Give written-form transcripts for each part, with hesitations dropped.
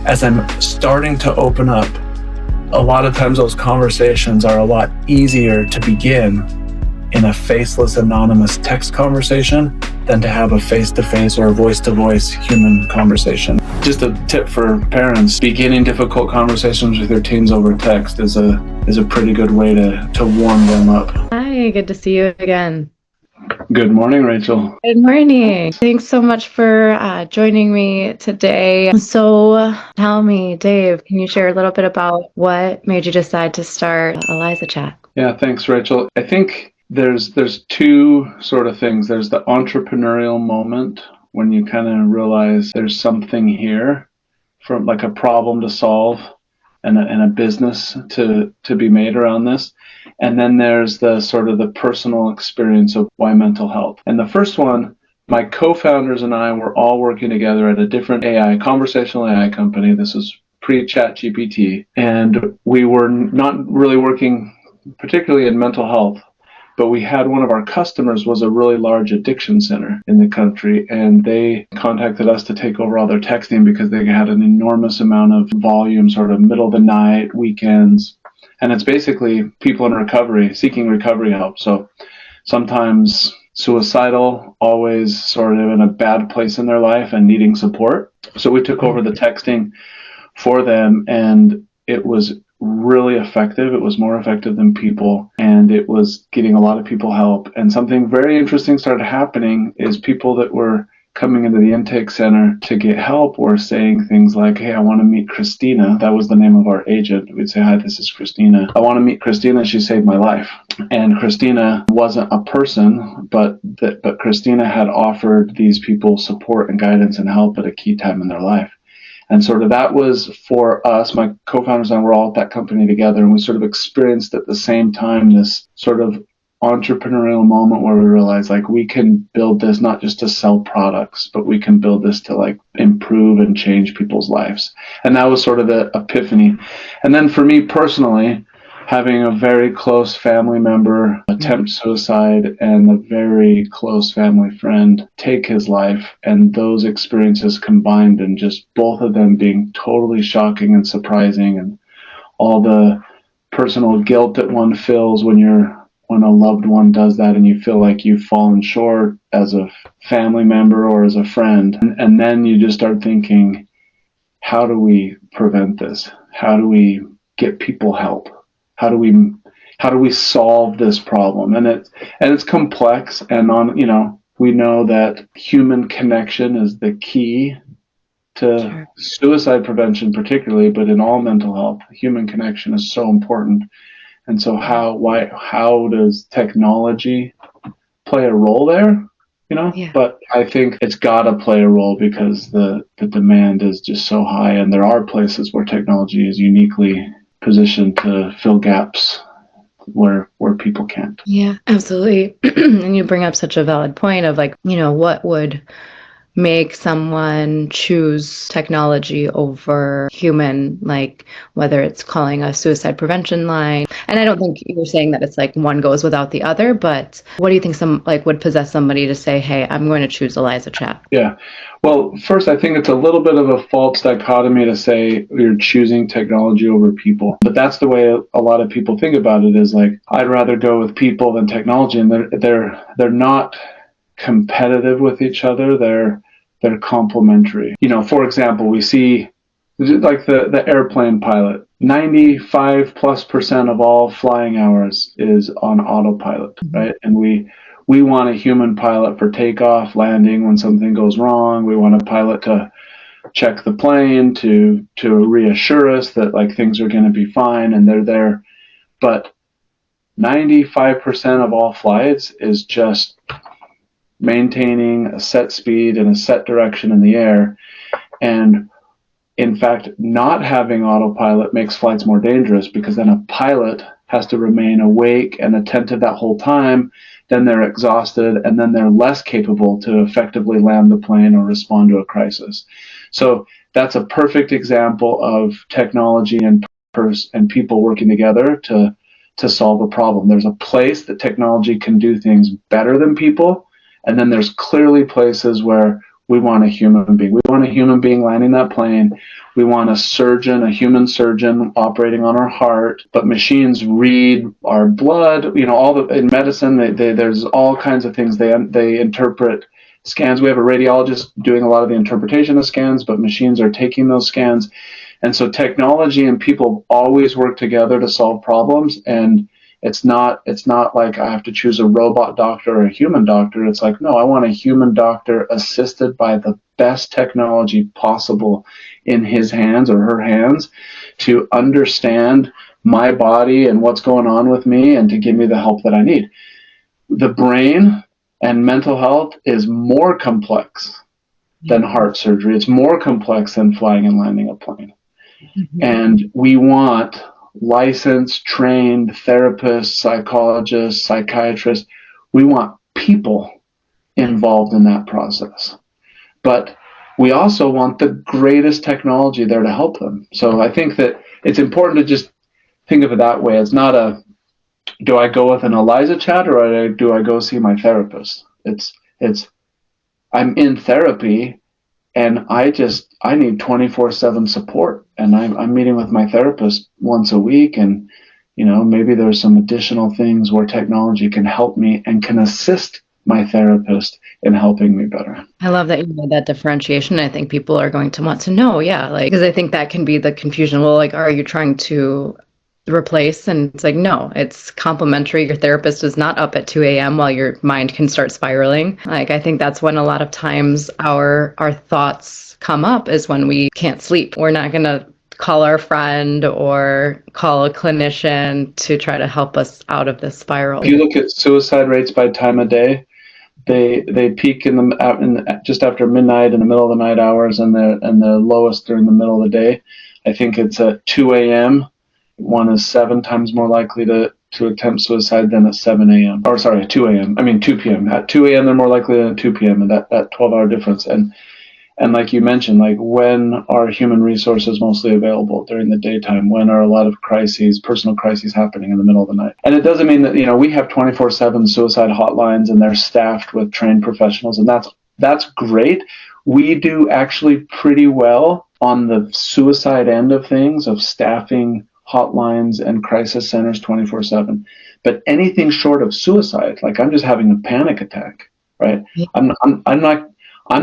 as I'm starting to open up, a lot of times those conversations are a lot easier to begin in a faceless, anonymous text conversation than to have a face-to-face or a voice-to-voice human conversation. Just a tip for parents, beginning difficult conversations with your teens over text is a pretty good way to warm them up. Hi, good to see you again. Good morning, Rachel. Good morning. Thanks so much for joining me today. So tell me, Dave, can you share a little bit about what made you decide to start ElizaChat? Yeah, thanks, Rachel. I think there's two sort of things. There's the entrepreneurial moment when you kind of realize there's something here from like a problem to solve and a business to be made around this. And then there's the sort of the personal experience of why mental health. And the first one, my co-founders and I were all working together at a different conversational AI company. This was pre-ChatGPT. And we were not really working particularly in mental health, but we had one of our customers was a really large addiction center in the country, and they contacted us to take over all their texting because they had an enormous amount of volume, sort of middle of the night, weekends. And it's basically people in recovery, seeking recovery help. So sometimes suicidal, always sort of in a bad place in their life and needing support. So we took over the texting for them, and it was really effective. It was more effective than people, and it was getting a lot of people help. And something very interesting started happening is people that were coming into the intake center to get help were saying things like, hey, I want to meet Christina. That was the name of our agent. We'd say, hi, this is Christina. I want to meet Christina. She saved my life. And Christina wasn't a person, but Christina had offered these people support and guidance and help at a key time in their life. And sort of that was for us, my co-founders and I were all at that company together, and we sort of experienced at the same time this sort of entrepreneurial moment where we realized like we can build this not just to sell products, but we can build this to like improve and change people's lives. And that was sort of the epiphany. And then for me personally, having a very close family member attempt suicide and a very close family friend take his life, and those experiences combined, and just both of them being totally shocking and surprising, and all the personal guilt that one feels when a loved one does that and you feel like you've fallen short as a family member or as a friend. And then you just start thinking, how do we prevent this? How do we get people help? How do we solve this problem? And it's complex, and we know that human connection is the key to suicide prevention particularly, but in all mental health, human connection is so important. And so how does technology play a role there? Yeah. But I think it's got to play a role because the demand is just so high, and there are places where technology is uniquely positioned to fill gaps where people can't. Yeah, absolutely. And you bring up such a valid point of like, what would make someone choose technology over human, like whether it's calling a suicide prevention line. And I don't think you're saying that it's like one goes without the other, but what do you think would possess somebody to say, hey, I'm going to choose ElizaChat? Yeah. Well, first, I think it's a little bit of a false dichotomy to say you're choosing technology over people. But that's the way a lot of people think about it, is like, I'd rather go with people than technology. And they're not competitive with each other. They're complementary. For example, we see like the airplane pilot, 95+% of all flying hours is on autopilot, right? And we want a human pilot for takeoff, landing, when something goes wrong. We want a pilot to check the plane, to reassure us that like things are going to be fine and they're there. But 95% of all flights is just maintaining a set speed and a set direction in the air. And in fact, not having autopilot makes flights more dangerous, because then a pilot has to remain awake and attentive that whole time. Then they're exhausted, and then they're less capable to effectively land the plane or respond to a crisis. So that's a perfect example of technology and people working together to solve a problem. There's a place that technology can do things better than people, and then there's clearly places where We want a human being. We want a human being landing that plane. We want a surgeon, a human surgeon operating on our heart. But machines read our blood. In medicine, there's all kinds of things. They interpret scans. We have a radiologist doing a lot of the interpretation of scans, but machines are taking those scans. And so technology and people always work together to solve problems. And it's not like I have to choose a robot doctor or a human doctor. It's like, no, I want a human doctor assisted by the best technology possible in his hands or her hands to understand my body and what's going on with me and to give me the help that I need. The brain and mental health is more complex than heart surgery. It's more complex than flying and landing a plane. Mm-hmm. And we want licensed, trained therapists, psychologists, psychiatrists. We want people involved in that process. But we also want the greatest technology there to help them. So I think that it's important to just think of it that way. It's not do I go with an ElizaChat or do I go see my therapist? It's I'm in therapy and I need 24/7 support, and I'm meeting with my therapist once a week, and maybe there's some additional things where technology can help me and can assist my therapist in helping me better. I love that you made that differentiation. I think people are going to want to know, because I think that can be the confusion. Well, are you trying to replace? And it's like, no, it's complementary. Your therapist is not up at 2 a.m. while your mind can start spiraling. I think that's when a lot of times our thoughts come up, is when we can't sleep. We're not going to call our friend or call a clinician to try to help us out of this spiral. If you look at suicide rates by time of day, they peak in just after midnight, in the middle of the night hours, and the lowest during the middle of the day. I think it's at 2 a.m. One is 7 times more likely to attempt suicide than at 7 a.m. Or sorry, at 2 a.m. I mean 2 p.m. At 2 a.m. they're more likely than at 2 p.m. and that 12-hour difference. And like you mentioned, when are human resources mostly available? During the daytime. When are a lot of personal crises happening in the middle of the night? And it doesn't mean that, we have 24/7 suicide hotlines and they're staffed with trained professionals, and that's great. We do actually pretty well on the suicide end of things, of staffing hotlines and crisis centers 24/7. But anything short of suicide, like I'm just having a panic attack, right? Yeah. I'm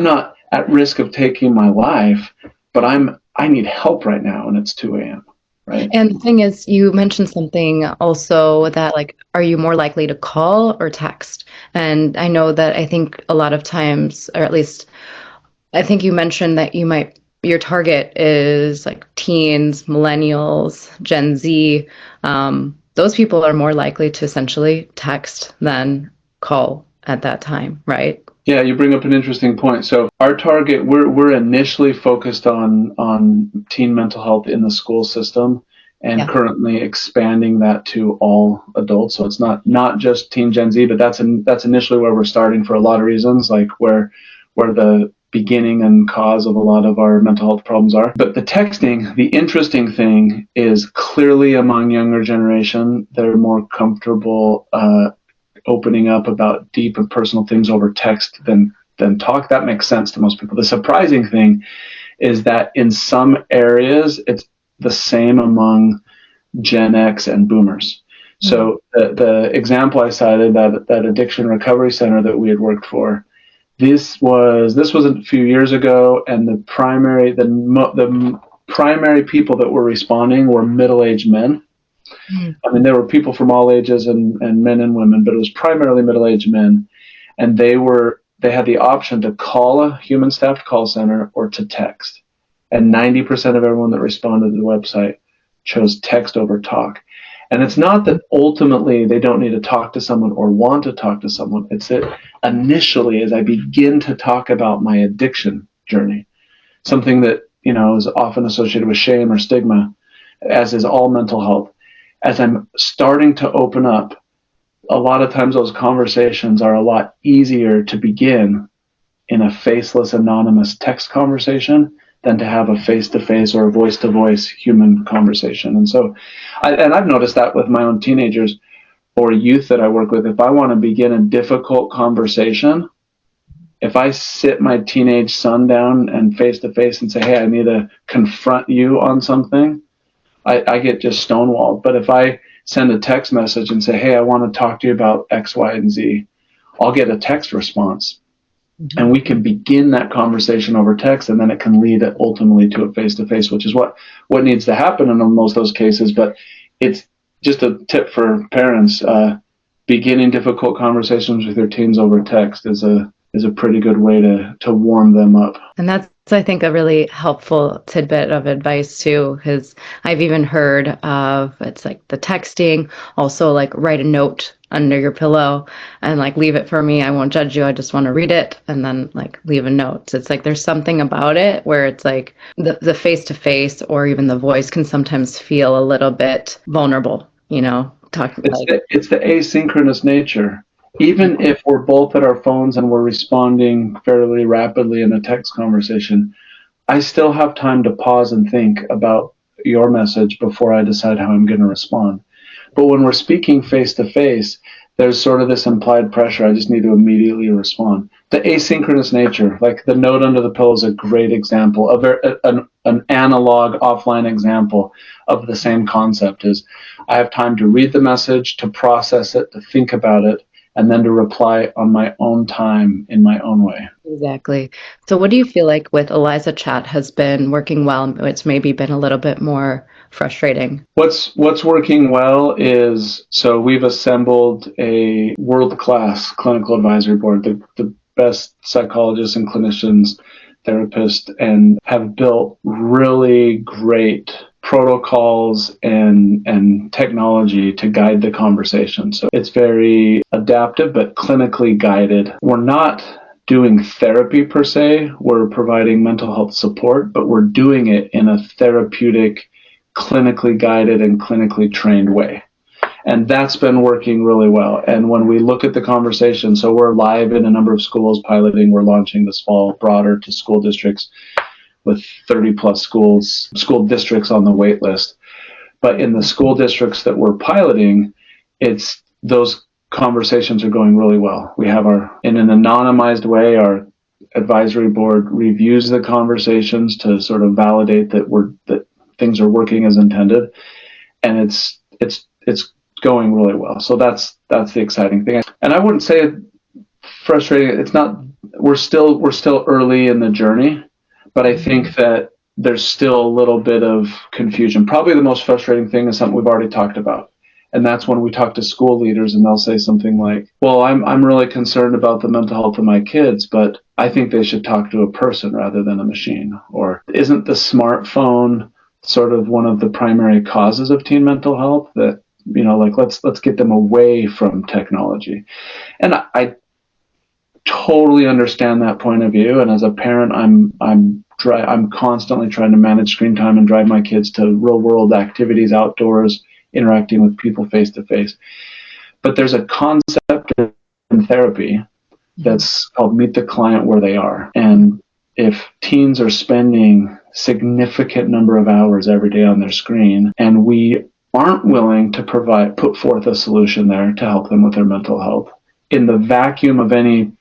not at risk of taking my life, but I need help right now, and it's 2 a.m. Right. And the thing is, you mentioned something also that, are you more likely to call or text? And I know that I think a lot of times, or at least I think you mentioned that your target is teens, millennials, Gen Z. Those people are more likely to essentially text than call at that time, right? Yeah, you bring up an interesting point. So our target, we're initially focused on teen mental health in the school system, and currently expanding that to all adults. So it's not just teen Gen Z, but that's initially where we're starting for a lot of reasons, where the beginning and cause of a lot of our mental health problems are. But the texting, the interesting thing is, clearly among younger generation, they're more comfortable opening up about deep and personal things over text than talk. That makes sense to most people. The surprising thing is that in some areas, it's the same among Gen X and boomers. Mm-hmm. So the example I cited, that addiction recovery center that we had worked for, this was a few years ago, and the primary people that were responding were middle-aged men. Mm. I mean, there were people from all ages and men and women, but it was primarily middle-aged men. And they had the option to call a human staffed call center or to text. And 90% of everyone that responded to the website chose text over talk. And it's not that ultimately they don't need to talk to someone or want to talk to someone. It's that initially, as I begin to talk about my addiction journey, something that, is often associated with shame or stigma, as is all mental health, as I'm starting to open up, a lot of times those conversations are a lot easier to begin in a faceless, anonymous text conversation than to have a face-to-face or a voice-to-voice human conversation. And so, I've noticed that with my own teenagers or youth that I work with. If I want to begin a difficult conversation, if I sit my teenage son down and face to face and say, hey, I need to confront you on something, I get just stonewalled. But if I send a text message and say, hey, I want to talk to you about X, Y, and Z, I'll get a text response. And we can begin that conversation over text, and then it can lead ultimately to a face-to-face, which is what needs to happen in most of those cases. But it's just a tip for parents. Beginning difficult conversations with your teens over text is a pretty good way to warm them up. And that's, I think, a really helpful tidbit of advice too, because I've even heard of, it's like the texting, also like write a note under your pillow and like leave it for me. I won't judge you. I just want to read it, and then like leave a note. So it's like there's something about it where it's like the face to face or even the voice can sometimes feel a little bit vulnerable, you know, talking it's the asynchronous nature. Even if we're both at our phones and we're responding fairly rapidly in a text conversation, I still have time to pause and think about your message before I decide how I'm going to respond. But when we're speaking face to face, there's sort of this implied pressure. I just need to immediately respond. The asynchronous nature, like the note under the pillow, is a great example of an analog offline example of the same concept. Is I have time to read the message, to process it, to think about it, and then to reply on my own time in my own way. Exactly. So what do you feel like with ElizaChat has been working well? It's maybe been a little bit more frustrating. What's working well is, so we've assembled a world-class clinical advisory board, the best psychologists and clinicians, therapists, and have built really great protocols and technology to guide the conversation. So it's very adaptive, but clinically guided. We're not doing therapy per se. We're providing mental health support, but we're doing it in a therapeutic, clinically guided and clinically trained way. And that's been working really well. And when we look at the conversation, so we're live in a number of schools piloting. We're launching this fall broader to school districts with 30 plus school districts on the wait list. But in the school districts that we're piloting, it's those conversations are going really well. We have in an anonymized way, our advisory board reviews the conversations to sort of validate that things are working as intended, and it's going really well. So that's the exciting thing. And I wouldn't say it frustrating. It's not. We're still early in the journey, but I think that there's still a little bit of confusion. Probably the most frustrating thing is something we've already talked about. And that's when we talk to school leaders and they'll say something like, well, I'm really concerned about the mental health of my kids, but I think they should talk to a person rather than a machine. Or isn't the smartphone sort of one of the primary causes of teen mental health? That, you know, like let's get them away from technology. And I totally understand that point of view. And as a parent, I'm constantly trying to manage screen time and drive my kids to real world activities outdoors, interacting with people face to face. But there's a concept in therapy that's called meet the client where they are. And if teens are spending significant number of hours every day on their screen, and we aren't willing to put forth a solution there to help them with their mental health, in the vacuum of any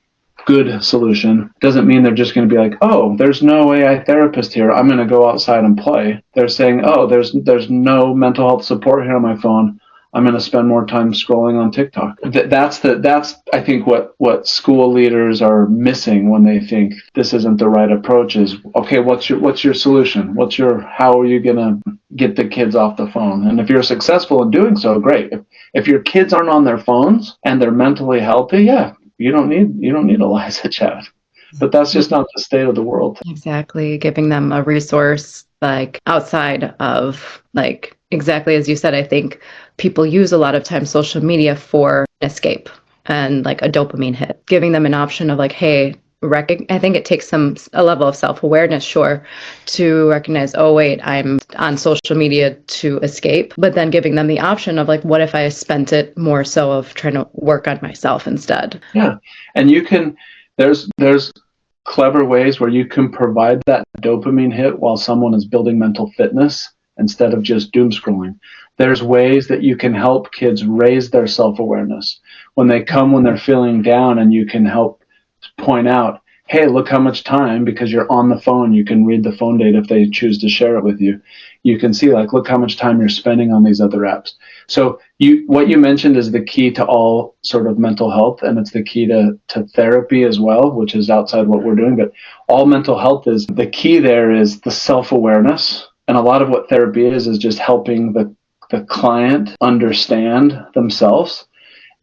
good solution, doesn't mean they're just going to be like, oh, there's no AI therapist here, I'm going to go outside and play. They're saying, oh, there's no mental health support here on my phone, I'm going to spend more time scrolling on TikTok. That's I think what school leaders are missing when they think this isn't the right approach is, okay, what's your solution? How are you going to get the kids off the phone? And if you're successful in doing so, great. If your kids aren't on their phones and they're mentally healthy, yeah, you don't need ElizaChat. But that's just not the state of the world. Exactly. Giving them a resource like outside of, like, exactly as you said, I think people use a lot of time social media for escape and like a dopamine hit. Giving them an option of like, hey, I think it takes a level of self-awareness, sure, to recognize, oh wait, I'm on social media to escape, but then giving them the option of like, what if I spent it more so of trying to work on myself instead? Yeah, and you can. There's clever ways where you can provide that dopamine hit while someone is building mental fitness instead of just doom scrolling. There's ways that you can help kids raise their self-awareness when they're feeling down, and you can help point out, hey, look how much time, because you're on the phone, you can read the phone data if they choose to share it with you. You can see, like, look how much time you're spending on these other apps. So what you mentioned is the key to all sort of mental health, and it's the key to therapy as well, which is outside what we're doing. But all mental health is, the key there is the self-awareness. And a lot of what therapy is just helping the client understand themselves.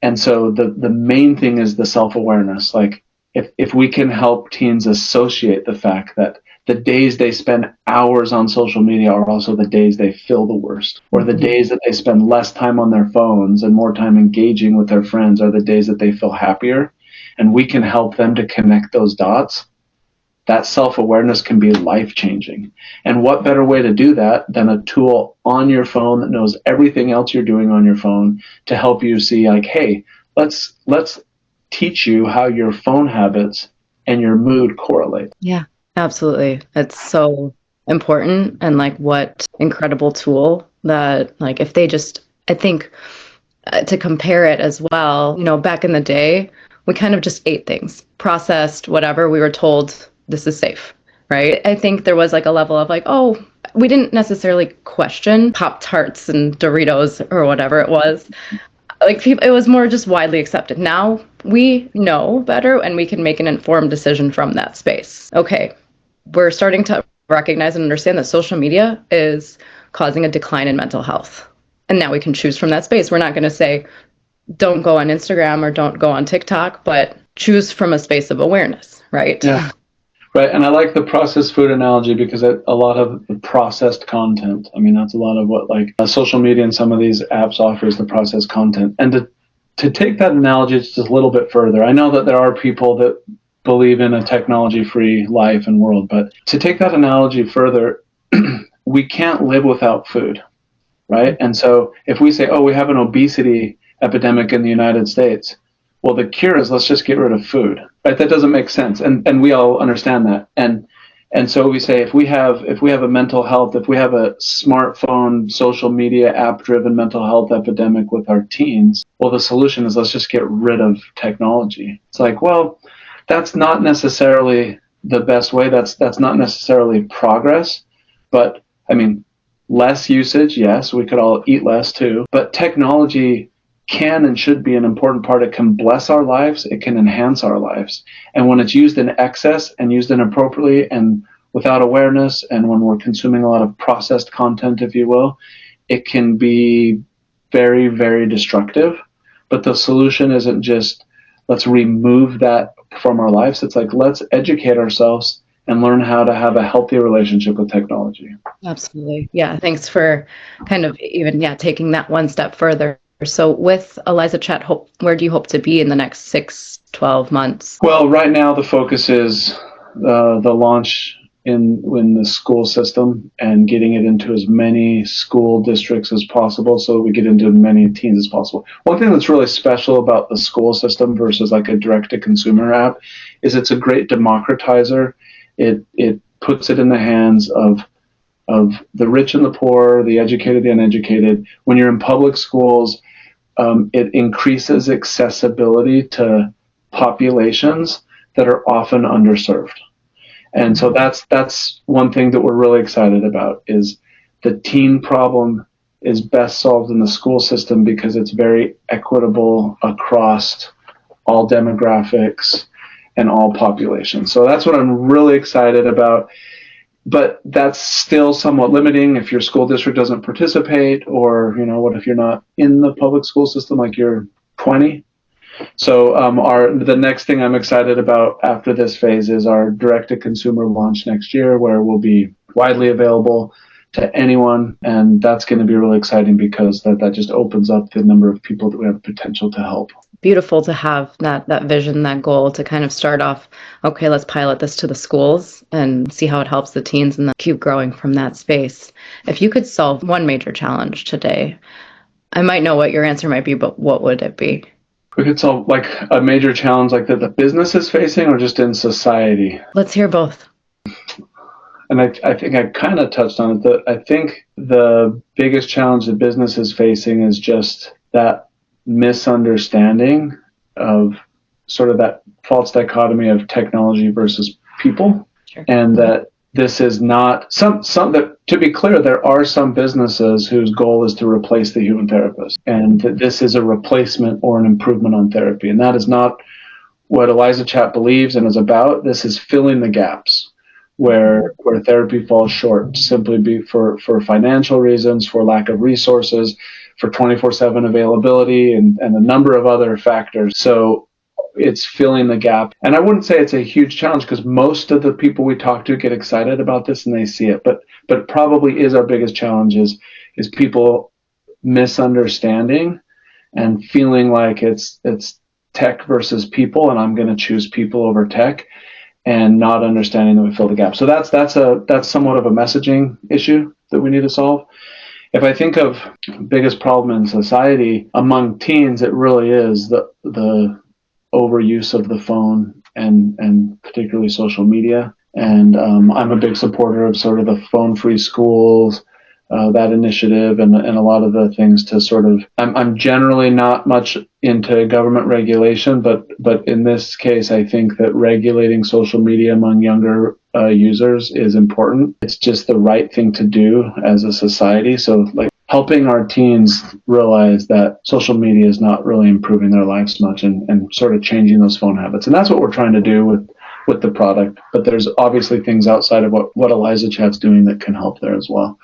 And so the main thing is the self-awareness. Like, if we can help teens associate the fact that the days they spend hours on social media are also the days they feel the worst, or the days that they spend less time on their phones and more time engaging with their friends are the days that they feel happier, and we can help them to connect those dots, that self-awareness can be life-changing. And what better way to do that than a tool on your phone that knows everything else you're doing on your phone to help you see, like, hey, let's teach you how your phone habits and your mood correlate. Yeah, absolutely. It's so important, and like what incredible tool that, like, if they just, I think to compare it as well, you know, back in the day, we kind of just ate things, processed, whatever. We were told this is safe, right? I think there was like a level of like, oh, we didn't necessarily question Pop-Tarts and Doritos or whatever it was. Like, people, it was more just widely accepted. Now we know better and we can make an informed decision from that space. Okay, we're starting to recognize and understand that social media is causing a decline in mental health. And now we can choose from that space. We're not going to say, don't go on Instagram or don't go on TikTok, but choose from a space of awareness, right? Yeah. Right, and I like the processed food analogy because a lot of the processed content, I mean, that's a lot of what, like, social media and some of these apps offers, the processed content. And to take that analogy just a little bit further, I know that there are people that believe in a technology-free life and world, but to take that analogy further, we can't live without food, right? And so if we say, oh, we have an obesity epidemic in the United States, well, the cure is let's just get rid of food, right? That doesn't make sense, and we all understand that. And so we say, if we have a mental health, if we have a smartphone, social media, app-driven mental health epidemic with our teens, well, the solution is let's just get rid of technology. It's like, well, that's not necessarily the best way. That's not necessarily progress, but I mean, less usage, yes, we could all eat less too, but technology can and should be an important part. It can bless our lives. It can enhance our lives. And when it's used in excess and used inappropriately and without awareness, and when we're consuming a lot of processed content, if you will, it can be very, very destructive. But the solution isn't just let's remove that from our lives. It's like, let's educate ourselves and learn how to have a healthy relationship with technology. Absolutely. Yeah. Thanks for kind of even, taking that one step further. So with ElizaChat, where do you hope to be in the next 6-12 months? Well, right now the focus is the launch in the school system and getting it into as many school districts as possible so we get into as many teens as possible. One thing that's really special about the school system versus like a direct-to-consumer app is it's a great democratizer. It puts it in the hands of the rich and the poor, the educated, the uneducated. When you're in public schools, it increases accessibility to populations that are often underserved. And so that's one thing that we're really excited about, is the teen problem is best solved in the school system because it's very equitable across all demographics and all populations. So that's what I'm really excited about. But that's still somewhat limiting if your school district doesn't participate, or, what if you're not in the public school system, like you're 20? So the next thing I'm excited about after this phase is our direct-to-consumer launch next year, where we'll be widely available to anyone, and that's going to be really exciting because that just opens up the number of people that we have potential to help. Beautiful to have that vision, that goal to kind of start off, okay, let's pilot this to the schools and see how it helps the teens and then keep growing from that space. If you could solve one major challenge today, I might know what your answer might be, but what would it be? We could solve like a major challenge like that the business is facing, or just in society? Let's hear both. And I think I kind of touched on it. I think the biggest challenge that business is facing is just that misunderstanding of sort of that false dichotomy of technology versus people, Sure. and that this is not some that, to be clear, there are some businesses whose goal is to replace the human therapist, and that this is a replacement or an improvement on therapy, and that is not what ElizaChat believes and is about. This is filling the gaps where therapy falls short, simply for financial reasons, for lack of resources, for 24/7 availability, and a number of other factors. So it's filling the gap. And I wouldn't say it's a huge challenge, because most of the people we talk to get excited about this and they see it. But probably is our biggest challenge is people misunderstanding and feeling like it's tech versus people, and I'm going to choose people over tech, and not understanding that we fill the gap. So that's somewhat of a messaging issue that we need to solve. If I think of biggest problem in society among teens, it really is the overuse of the phone and particularly social media. And I'm a big supporter of sort of the phone-free schools, that initiative, and a lot of the things to sort of. I'm generally not much into government regulation, but in this case, I think that regulating social media among younger users is important. It's just the right thing to do as a society. So, like, helping our teens realize that social media is not really improving their lives much, and sort of changing those phone habits. And that's what we're trying to do with the product. But there's obviously things outside of what ElizaChat's doing that can help there as well.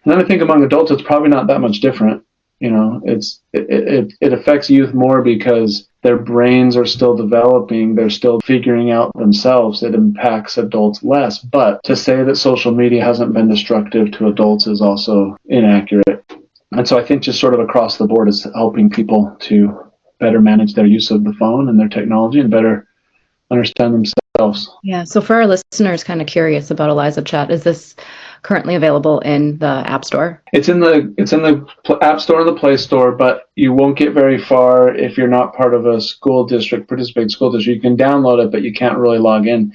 And then I think among adults, it's probably not that much different. You know, it affects youth more because their brains are still developing. They're still figuring out themselves. It impacts adults less. But to say that social media hasn't been destructive to adults is also inaccurate. And so I think just sort of across the board is helping people to better manage their use of the phone and their technology, and better understand themselves. Yeah. So for our listeners kind of curious about ElizaChat, is this currently available in the App Store? It's in the App Store and the Play Store, but you won't get very far if you're not part of a school district, participating school district. You can download it, but you can't really log in.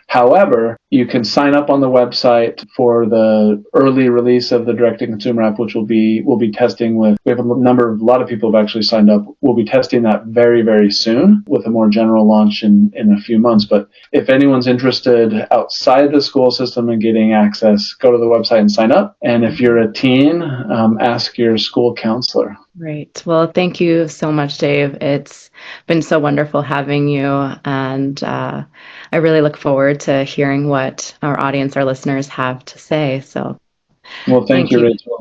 However, you can sign up on the website for the early release of the direct-to-consumer app, which we'll be testing with. We have a lot of people have actually signed up. We'll be testing that very, very soon with a more general launch in a few months. But if anyone's interested outside the school system and getting access, go to the website and sign up. And if you're a teen, ask your school counselor. Great. Well, thank you so much, Dave. It's been so wonderful having you, and I really look forward to hearing what our audience, our listeners have to say. So, Well, thank you, Rachel.